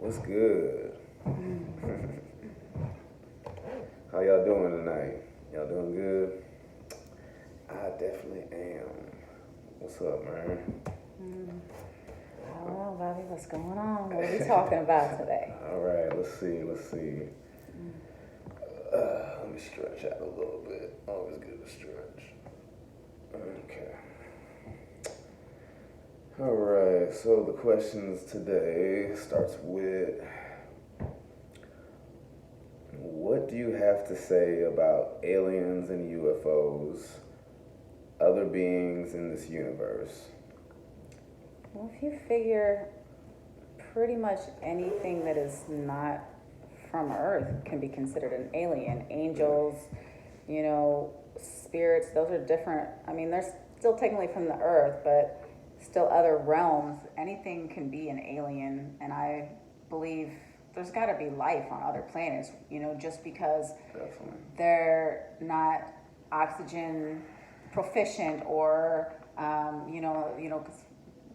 What's good? How y'all doing tonight? Y'all doing good? I definitely am. What's up, man? I don't know, Bobby. What's going on? What are we talking about today? All right, let's see. Let me stretch out a little bit. Always good to stretch. Okay. All right, so the questions today starts with, what do you have to say about aliens and UFOs, other beings in this universe? Well, if you figure pretty much anything that is not from Earth can be considered an alien. Angels, spirits, those are different. I mean, they're still technically from the Earth, but still other realms. Anything can be an alien, and I believe there's got to be life on other planets, just because Definitely. they're not oxygen proficient or, 'cause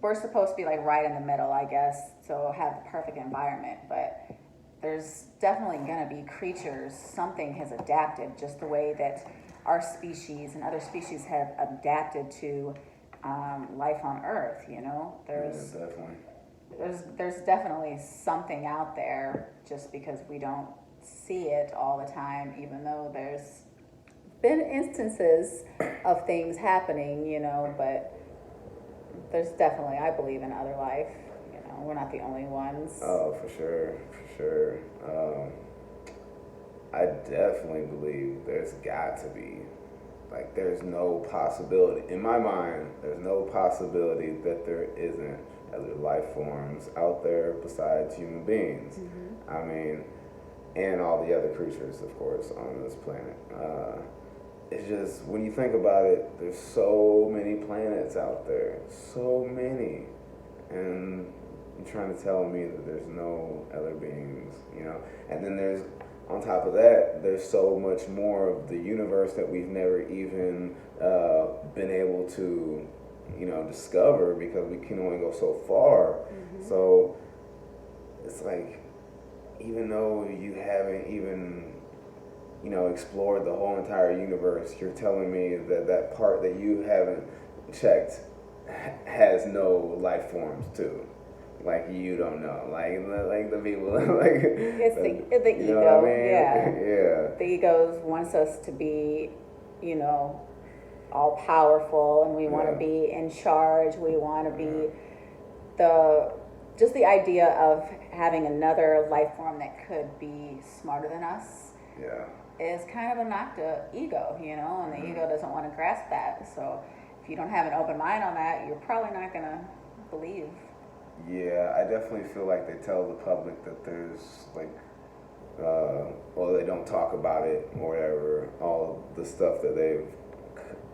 we're supposed to be like right in the middle, I guess, so have the perfect environment. But there's definitely going to be creatures. Something has adapted just the way that our species and other species have adapted to life on Earth. There's Yeah, definitely. there's definitely something out there, just because we don't see it all the time, even though there's been instances of things happening, but there's definitely, I believe, in other life. We're not the only ones. Oh, for sure. I definitely believe there's got to be. Like, there's no possibility, in my mind, there's no possibility that there isn't other life forms out there besides human beings. Mm-hmm. I mean, and all the other creatures, of course, on this planet. It's just, when you think about it, there's so many planets out there, so many. And you're trying to tell me that there's no other beings, And then there's, on top of that, there's so much more of the universe that we've never even been able to, discover, because we can only go so far. Mm-hmm. So it's like, even though you haven't even, explored the whole entire universe, you're telling me that that part that you haven't checked has no life forms too. Like, you don't know, like the people, like It's the you ego, know what I mean? yeah. Yeah. The ego wants us to be, all powerful, and we want to be in charge. We want to be just the idea of having another life form that could be smarter than us. Yeah. Is kind of a knock to ego, and the ego doesn't want to grasp that. So if you don't have an open mind on that, you're probably not going to believe. Yeah, I definitely feel like they tell the public that there's like, well, they don't talk about it or whatever, all the stuff that they've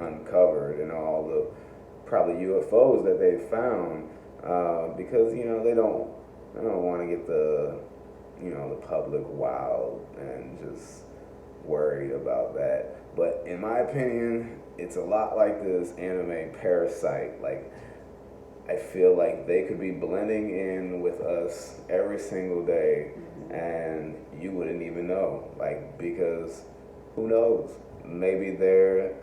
uncovered and all the probably UFOs that they've found, because they don't want to get the the public wild and just worried about that. But in my opinion, it's a lot like this anime Parasite. Like, I feel like they could be blending in with us every single day, and you wouldn't even know. Like, because who knows? Maybe they're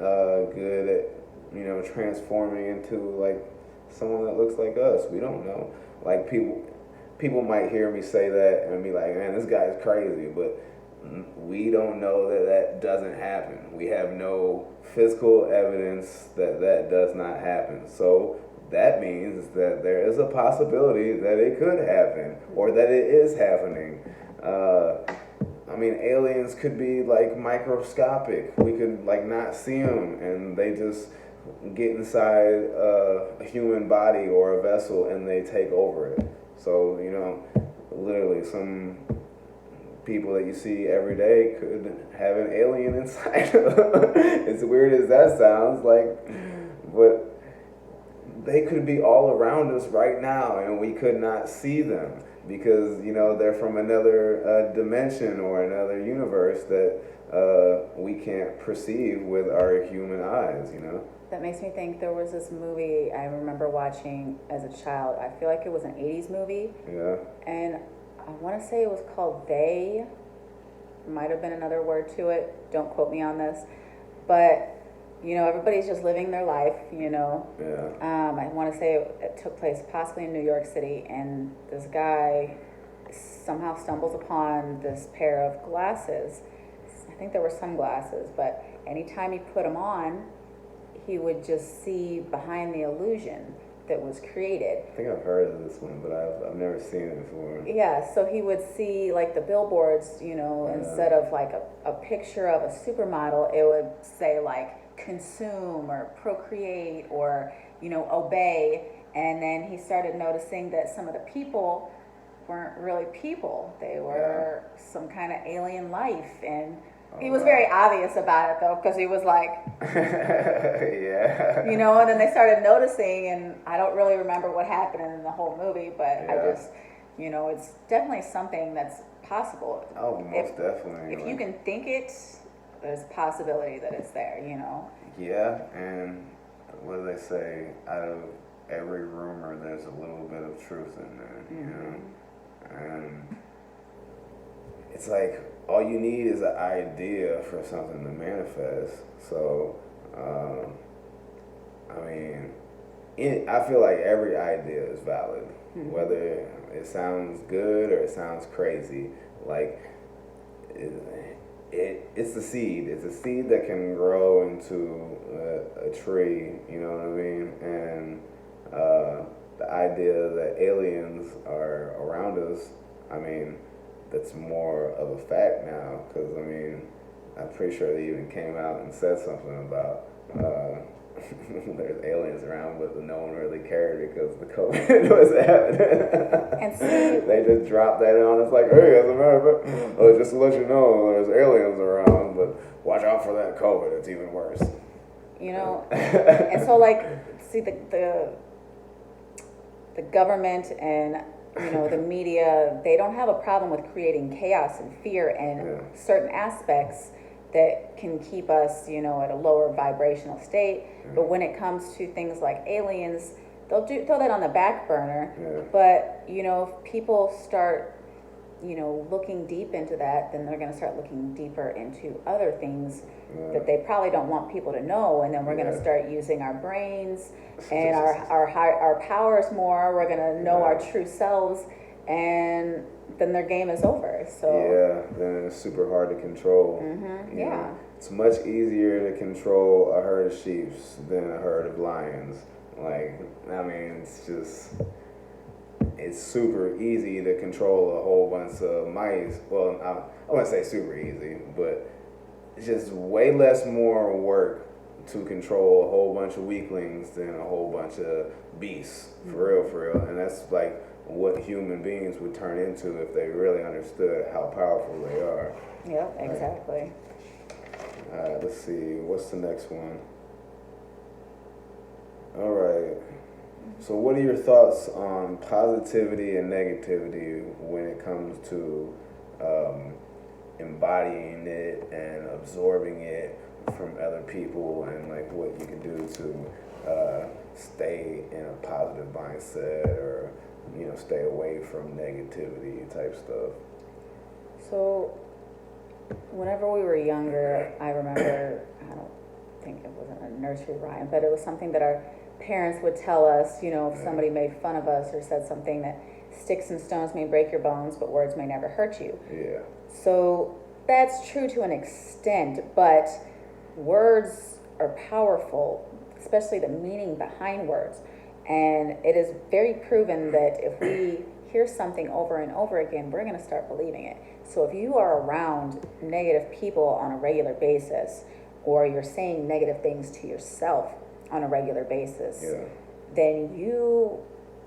good at transforming into like someone that looks like us. We don't know. Like, people might hear me say that and be like, "Man, this guy's crazy," but we don't know that that doesn't happen. We have no physical evidence that that does not happen. So that means that there is a possibility that it could happen, or that it is happening. I mean, aliens could be like microscopic. We could like not see them, and they just get inside a human body or a vessel, and they take over it. So literally, some people that you see every day could have an alien inside. As weird as that sounds, but they could be all around us right now, and we could not see them because they're from another dimension or another universe that we can't perceive with our human eyes. That makes me think, there was this movie I remember watching as a child. I feel like it was an 80s movie. Yeah. And I want to say it was called They. Might have been another word to it. Don't quote me on this. But, everybody's just living their life. Yeah. I want to say it took place possibly in New York City, and this guy somehow stumbles upon this pair of glasses. I think they were sunglasses, but anytime he put them on, he would just see behind the illusion that was created. I think I've heard of this one, but I've never seen it before. Yeah, so he would see like the billboards, instead of like a picture of a supermodel, it would say like consume or procreate or, obey. And then he started noticing that some of the people weren't really people. They were some kind of alien life. And he was very obvious about it though, because he was like, yeah. and then they started noticing, and I don't really remember what happened in the whole movie, but I just, it's definitely something that's possible. Oh, most definitely. If you can think it, there's a possibility that it's there, Yeah, and what do they say? Out of every rumor, there's a little bit of truth in there, And it's like all you need is an idea for something to manifest. So, I feel like every idea is valid, whether it sounds good or it sounds crazy. Like, it's a seed. It's a seed that can grow into a tree, you know what I mean? And the idea that aliens are around us, that's more of a fact now, because I'm pretty sure they even came out and said something about there's aliens around, but no one really cared because the COVID was happening. And see, they just dropped that on us like, hey, as a matter of fact, just to let you know, there's aliens around, but watch out for that COVID, it's even worse. And so like, see the government and the media, they don't have a problem with creating chaos and fear and certain aspects that can keep us, at a lower vibrational state. But when it comes to things like aliens, they'll throw that on the back burner. But, if people start, looking deep into that, then they're going to start looking deeper into other things that they probably don't want people to know. And then we're going to start using our brains and our powers more. We're going to know our true selves, and then their game is over. So then it's super hard to control. It's much easier to control a herd of sheep than a herd of lions. It's super easy to control a whole bunch of mice. Well, I wouldn't say super easy, but it's just way less more work to control a whole bunch of weaklings than a whole bunch of beasts. For real. And that's like what human beings would turn into if they really understood how powerful they are. Yep, exactly. Alright, let's see. What's the next one? Alright. So what are your thoughts on positivity and negativity when it comes to embodying it and absorbing it from other people, and like what you can do to stay in a positive mindset, or stay away from negativity type stuff? So whenever we were younger, I remember, I don't think it wasn't a nursery rhyme, but it was something that our parents would tell us, if somebody made fun of us or said something, that sticks and stones may break your bones, but words may never hurt you. Yeah. So that's true to an extent, but words are powerful, especially the meaning behind words. And it is very proven that if we hear something over and over again, we're going to start believing it. So if you are around negative people on a regular basis, or you're saying negative things to yourself on a regular basis, then you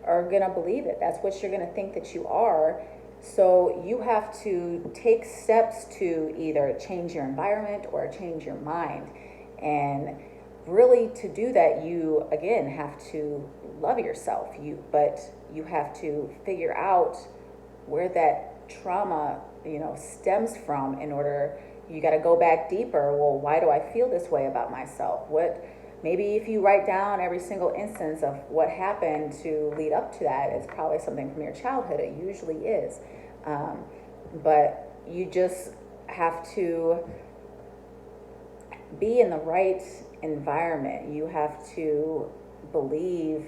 are going to believe it. That's what you're going to think that you are. So you have to take steps to either change your environment or change your mind. And really, to do that, you again have to love yourself. But you have to figure out where that trauma, stems from. In order, you got to go back deeper. Well, why do I feel this way about myself? Maybe if you write down every single instance of what happened to lead up to that, it's probably something from your childhood. It usually is. But you just have to be in the right environment. You have to believe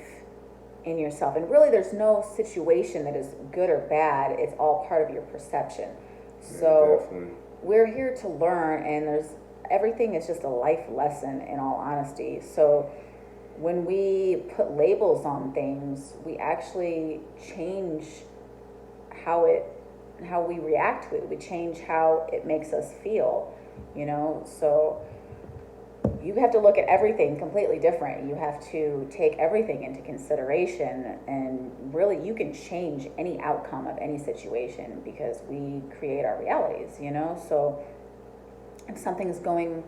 in yourself. And really, there's no situation that is good or bad. It's all part of your perception. So we're here to learn, and everything is just a life lesson, in all honesty. So when we put labels on things, we actually change how we react to it. We change how it makes us feel, so you have to look at everything completely different. You have to take everything into consideration, and really you can change any outcome of any situation because we create our realities, so if something's going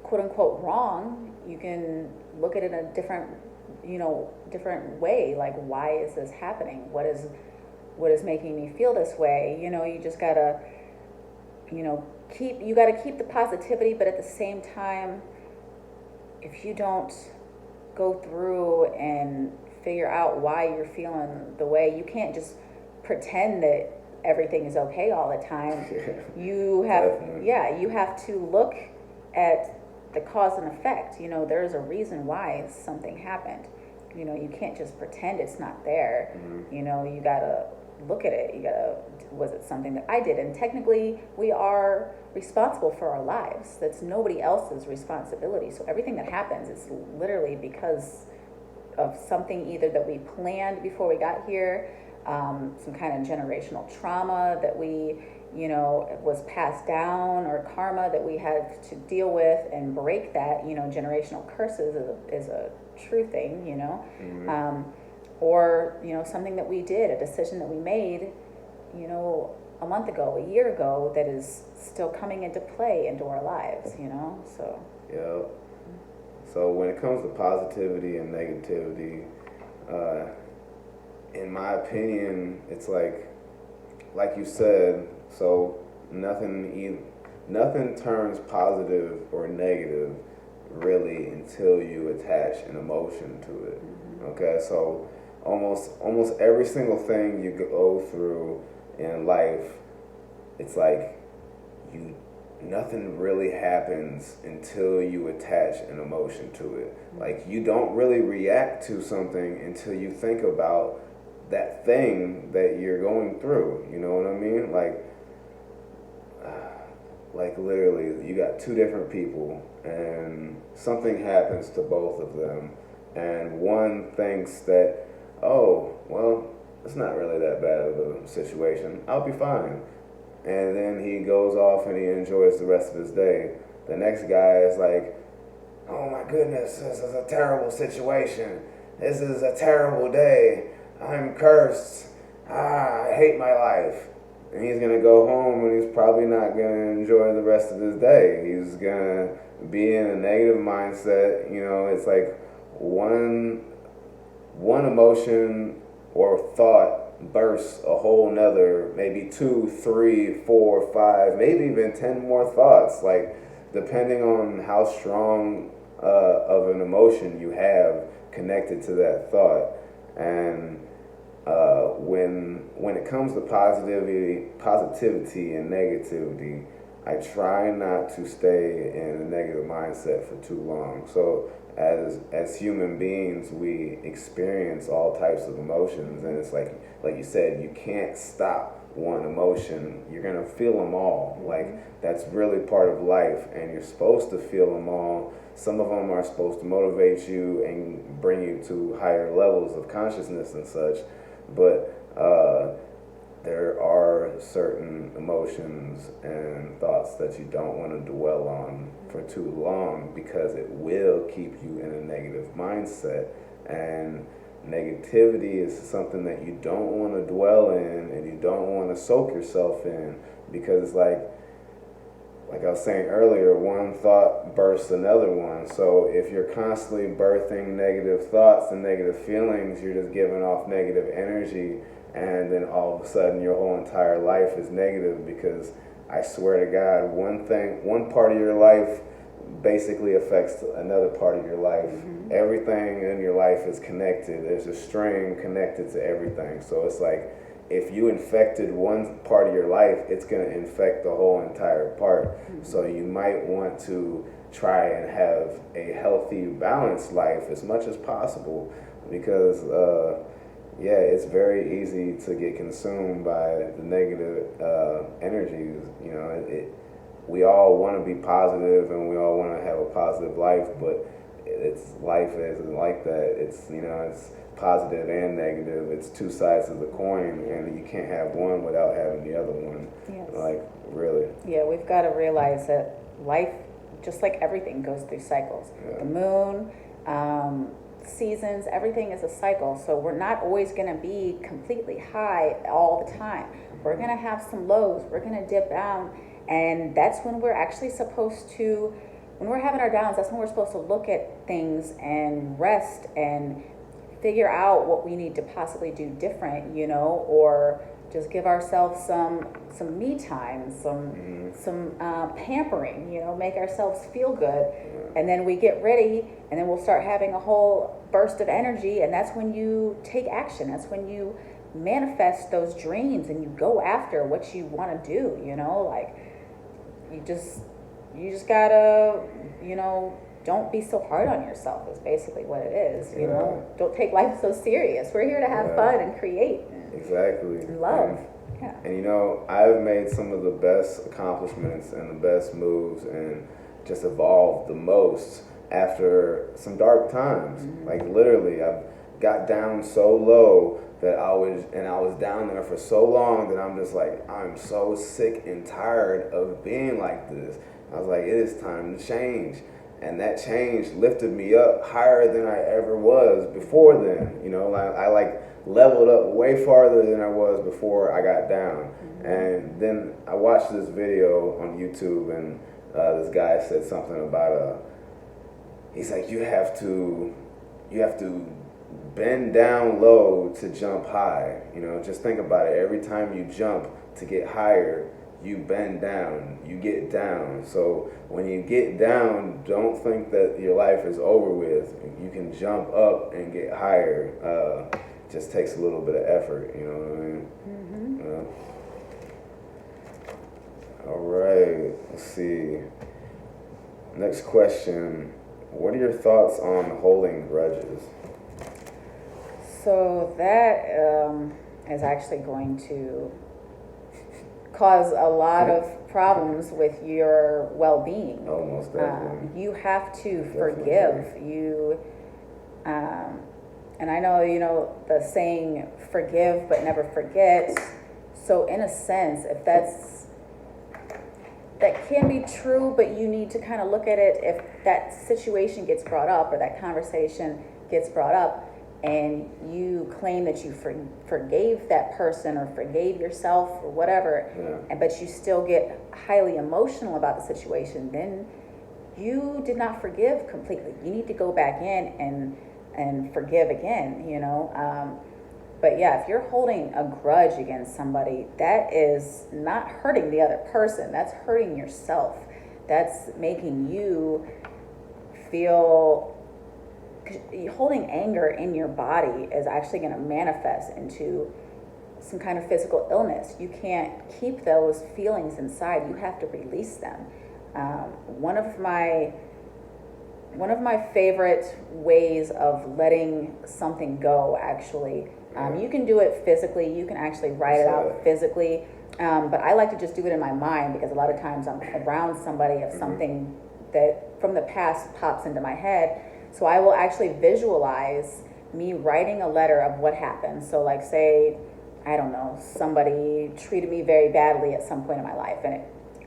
quote unquote wrong, you can look at it in a different way. Like, why is this happening? What is making me feel this way? You just gotta keep the positivity, but at the same time, if you don't go through and figure out why you're feeling the way, you can't just pretend that everything is okay all the time. You have to look at the cause and effect. There's a reason why something happened. You can't just pretend it's not there. Mm-hmm. You gotta look at it. Was it something that I did? And technically, we are responsible for our lives. That's nobody else's responsibility. So everything that happens is literally because of something either that we planned before we got here, some kind of generational trauma that we, was passed down, or karma that we had to deal with and break that. Generational curses is a true thing, Mm-hmm. Or something that we did, a decision that we made, a month ago, a year ago, that is still coming into play into our lives, so. Yeah. So when it comes to positivity and negativity, in my opinion, it's like you said, so nothing turns positive or negative really until you attach an emotion to it. Mm-hmm. Okay, so almost every single thing you go through in life, it's like nothing really happens until you attach an emotion to it. Like, you don't really react to something until you think about that thing that you're going through. You know what I mean? Like literally, you got two different people, and something happens to both of them, and one thinks that, oh, well, it's not really that bad of a situation. I'll be fine. And then he goes off and he enjoys the rest of his day. The next guy is like, oh my goodness, this is a terrible situation. This is a terrible day. I'm cursed. I hate my life. And he's going to go home and he's probably not going to enjoy the rest of his day. He's going to be in a negative mindset. It's like one emotion or thought bursts a whole nother, maybe 2, 3, 4, 5, maybe even 10 more thoughts, like depending on how strong of an emotion you have connected to that thought. And when it comes to positivity and negativity, I try not to stay in a negative mindset for too long. So as human beings, we experience all types of emotions, and it's like you said, you can't stop one emotion. You're gonna feel them all. Like, that's really part of life, and you're supposed to feel them all. Some of them are supposed to motivate you and bring you to higher levels of consciousness and such, but there are certain emotions and thoughts that you don't want to dwell on for too long, because it will keep you in a negative mindset. And negativity is something that you don't want to dwell in, and you don't want to soak yourself in, because it's like I was saying earlier, one thought bursts another one. So if you're constantly birthing negative thoughts and negative feelings, you're just giving off negative energy, and then all of a sudden your whole entire life is negative. Because I swear to God, one part of your life basically affects another part of your life. Mm-hmm. Everything in your life is connected. There's a string connected to everything. So it's like, if you infected one part of your life, it's going to infect the whole entire part. So you might want to try and have a healthy, balanced life as much as possible, because yeah, it's very easy to get consumed by the negative energies. You know, we all want to be positive and we all want to have a positive life, but life isn't like that. It's, you know, it's positive and negative. It's two sides of the coin, and you can't have one without having the other one. Yes. Like, really. Yeah, we've got to realize that life, just like everything, goes through cycles. Yeah. The moon, seasons, everything is a cycle. So we're not always going to be completely high all the time. We're going to have some lows. We're going to dip down. And that's when we're actually supposed to, when we're having our downs, that's when we're supposed to look at things and rest and figure out what we need to possibly do different, you know, or just give ourselves some me time, some pampering, you know, make ourselves feel good. And then we get ready, and then we'll start having a whole burst of energy, and that's when you take action. That's when you manifest those dreams and you go after what you want to do, you know, like you just gotta, you know, don't be so hard on yourself is basically what it is, you know. Don't take life so serious. We're here to have fun and create. Exactly. And love. And you know, I've made some of the best accomplishments and the best moves and just evolved the most after some dark times. Like literally, I've got down so low that I was down there for so long that I'm just like, I'm so sick and tired of being like this. I was like, it is time to change. And that change lifted me up higher than I ever was before then. You know, I like leveled up way farther than I was before I got down. And then I watched this video on YouTube, and this guy said something about he's like, you have to bend down low to jump high. You know, just think about it. Every time you jump to get higher, you bend down, you get down. So when you get down, don't think that your life is over with. You can jump up and get higher. Just takes a little bit of effort, you know what I mean? All right, let's see. Next question. What are your thoughts on holding grudges? So that is actually going to cause a lot of problems with your well-being. Almost definitely. You have to forgive. And I know, you know, the saying, forgive but never forget. So in a sense, if that can be true, but you need to kind of look at it if that situation gets brought up or that conversation gets brought up and you claim that you forgave that person or forgave yourself or whatever, but you still get highly emotional about the situation, then you did not forgive completely. You need to go back in and forgive again, you know. But yeah, if you're holding a grudge against somebody, that is not hurting the other person. That's hurting yourself. That's making you feel, holding anger in your body is actually going to manifest into some kind of physical illness. You can't keep those feelings inside. You have to release them. One of my favorite ways of letting something go, actually, you can do it physically. You can actually write it out physically. But I like to just do it in my mind, because a lot of times I'm around somebody if something that from the past pops into my head. So I will actually visualize me writing a letter of what happened. So like, say, I don't know, somebody treated me very badly at some point in my life, and it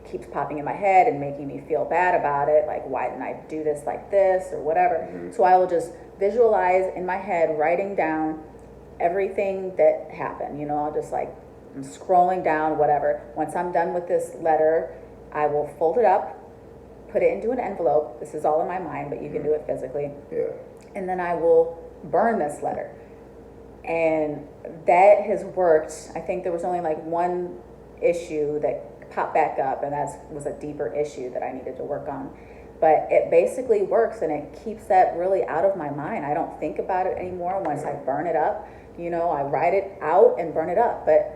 keeps popping in my head and making me feel bad about it. Like, why didn't I do this like this or whatever? So I will just visualize in my head, writing down everything that happened. You know, I'll just like, I'm scrolling down, whatever. Once I'm done with this letter, I will fold it up, put it into an envelope. This is all in my mind, but you can do it physically. Yeah. And then I will burn this letter. And that has worked. I think there was only like one issue that popped back up, and that was a deeper issue that I needed to work on. but it basically works, and it keeps that really out of my mind. I don't think about it anymore. Once I burn it up, I write it out and burn it up. But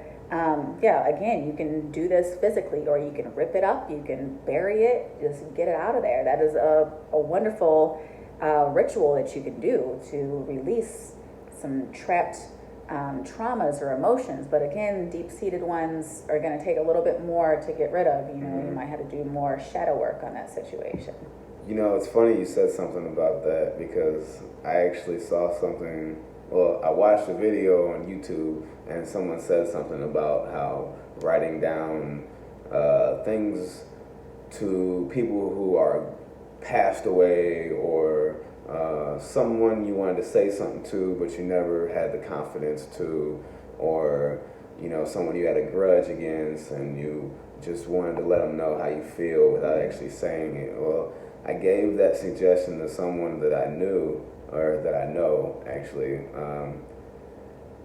yeah, again, you can do this physically, or you can rip it up, you can bury it, just get it out of there. That is a wonderful ritual that you can do to release some trapped traumas or emotions. But again, deep-seated ones are going to take a little bit more to get rid of. You might have to do more shadow work on that situation. It's funny you said something about that, because I actually saw something. Well, I watched a video on YouTube, and someone said something about how writing down things to people who are passed away, or someone you wanted to say something to but you never had the confidence to, or someone you had a grudge against and you just wanted to let them know how you feel without actually saying it. Well, I gave that suggestion to someone that I knew, or that I know actually,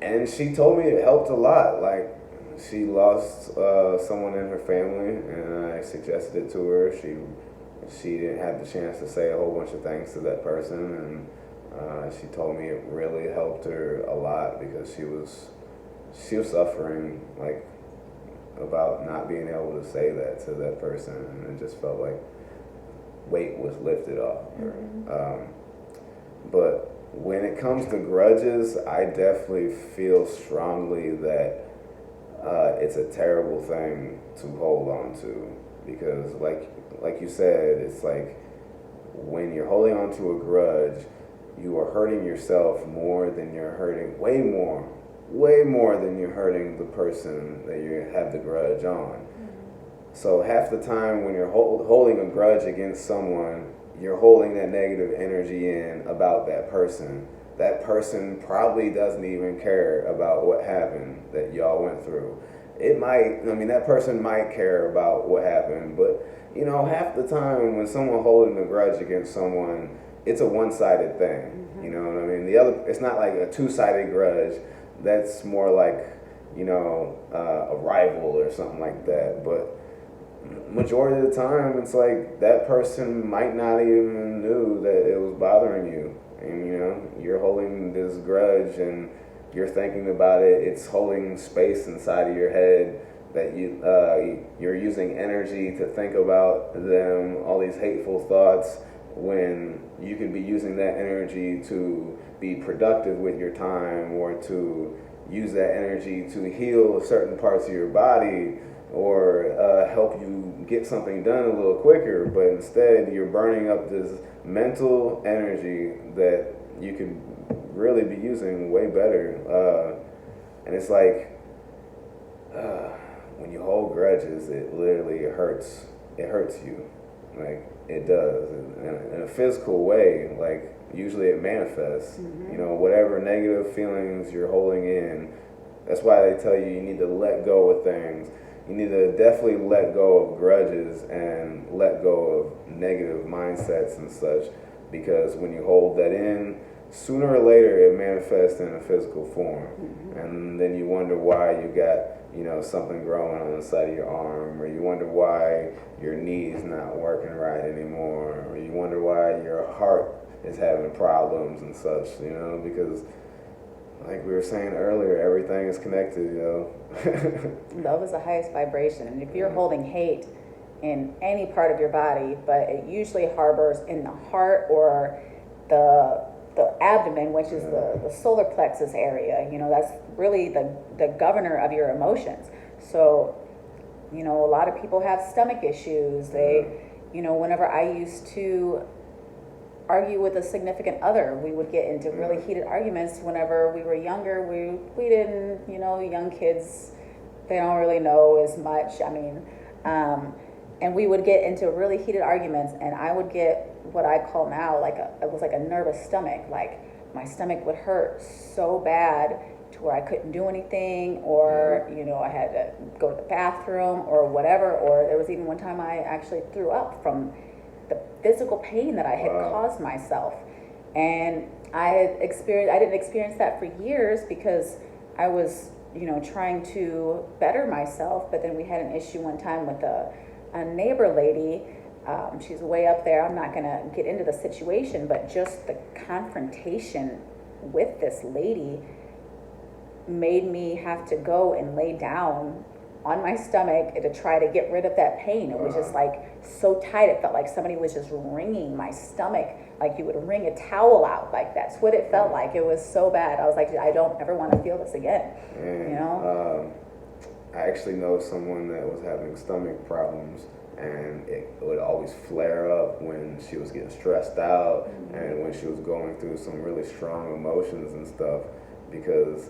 and she told me it helped a lot. Like, she lost someone in her family, and I suggested it to her. She didn't have the chance to say a whole bunch of things to that person, and she told me it really helped her a lot, because she was suffering, like, about not being able to say that to that person, and it just felt like weight was lifted off her. But when it comes to grudges, I definitely feel strongly that it's a terrible thing to hold on to, because like you said, it's like when you're holding on to a grudge, you are hurting yourself more than you're hurting, way more than you're hurting the person that you have the grudge on. So half the time when you're holding a grudge against someone, you're holding that negative energy in about that person. That person probably doesn't even care about what happened that y'all went through. That person might care about what happened, but half the time when someone holding a grudge against someone, it's a one-sided thing. You know what I mean? It's not like a two-sided grudge. That's more like, a rival or something like that. But majority of the time, it's like that person might not even knew that it was bothering you, and you're holding this grudge and you're thinking about it. It's holding space inside of your head that you're using energy to think about them, all these hateful thoughts, when you could be using that energy to be productive with your time, or to use that energy to heal certain parts of your body, or help you get something done a little quicker. But instead, you're burning up this mental energy that you could really be using way better. And it's like, when you hold grudges, it literally hurts. It hurts you, like it does, in a physical way. Like, usually it manifests. Whatever negative feelings you're holding in. That's why they tell you need to let go of things. You need to definitely let go of grudges and let go of negative mindsets and such, because when you hold that in, sooner or later it manifests in a physical form. And then you wonder why you got something growing on the side of your arm, or you wonder why your knee's not working right anymore, or you wonder why your heart is having problems and such, because like we were saying earlier, everything is connected, Love is the highest vibration, and if you're holding hate in any part of your body, but it usually harbors in the heart or the abdomen, which is the solar plexus area, that's really the governor of your emotions. So, a lot of people have stomach issues. They, whenever I used to argue with a significant other, we would get into really heated arguments. Whenever we were younger, we didn't, young kids, they don't really know as much. And we would get into really heated arguments, and I would get what I call now it was like a nervous stomach. Like, my stomach would hurt so bad to where I couldn't do anything, or I had to go to the bathroom or whatever. Or there was even one time I actually threw up from the physical pain that I had caused myself. And I didn't experience that for years, because I was trying to better myself. But then we had an issue one time with a neighbor lady. She's way up there. I'm not gonna get into the situation, but just the confrontation with this lady made me have to go and lay down on my stomach to try to get rid of that pain. It was just like so tight. It felt like somebody was just wringing my stomach, like you would wring a towel out. Like that's what it felt like. It was so bad. I was like, I don't ever want to feel this again. And, you know? I actually know someone that was having stomach problems, and it would always flare up when she was getting stressed out and when she was going through some really strong emotions and stuff, because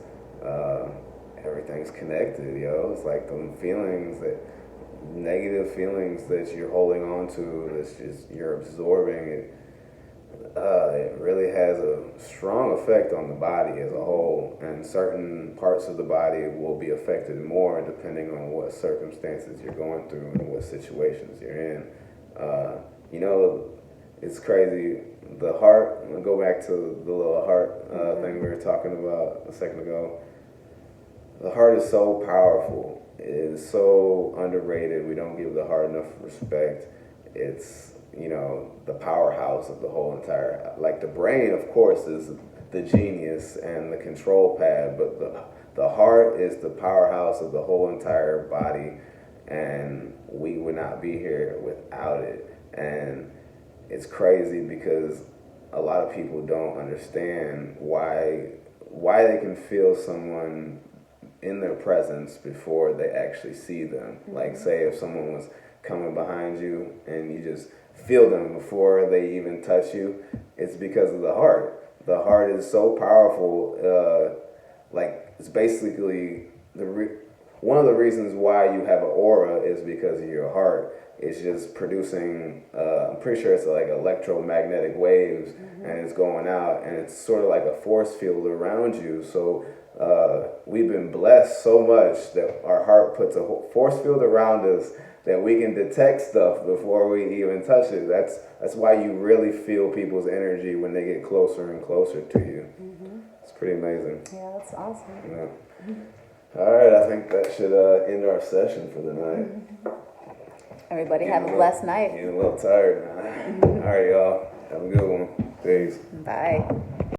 everything's connected, yo. It's like them feelings, that negative feelings that you're holding on to, that's just you're absorbing it. It really has a strong effect on the body as a whole, and certain parts of the body will be affected more depending on what circumstances you're going through and what situations you're in. You know, it's crazy. The heart, I'll go back to the little heart thing we were talking about a second ago. The heart is so powerful. It is so underrated. We don't give the heart enough respect. It's, you know, the powerhouse of the whole entire, like the brain, of course, is the genius and the control pad, but the heart is the powerhouse of the whole entire body, and we would not be here without it. And it's crazy because a lot of people don't understand why they can feel someone in their presence before they actually see them. Like, say if someone was coming behind you and you just feel them before they even touch you, it's because of the heart. The heart is so powerful. Like, it's basically one of the reasons why you have an aura is because of your heart. It's just producing, I'm pretty sure it's like electromagnetic waves, and it's going out, and it's sort of like a force field around you. So we've been blessed so much that our heart puts a force field around us that we can detect stuff before we even touch it. That's why you really feel people's energy when they get closer and closer to you. It's pretty amazing. Yeah, that's awesome. Yeah. All right, I think that should end our session for the night. Everybody have a blessed night. Getting a little tired now. All right, y'all. Have a good one. Peace. Bye.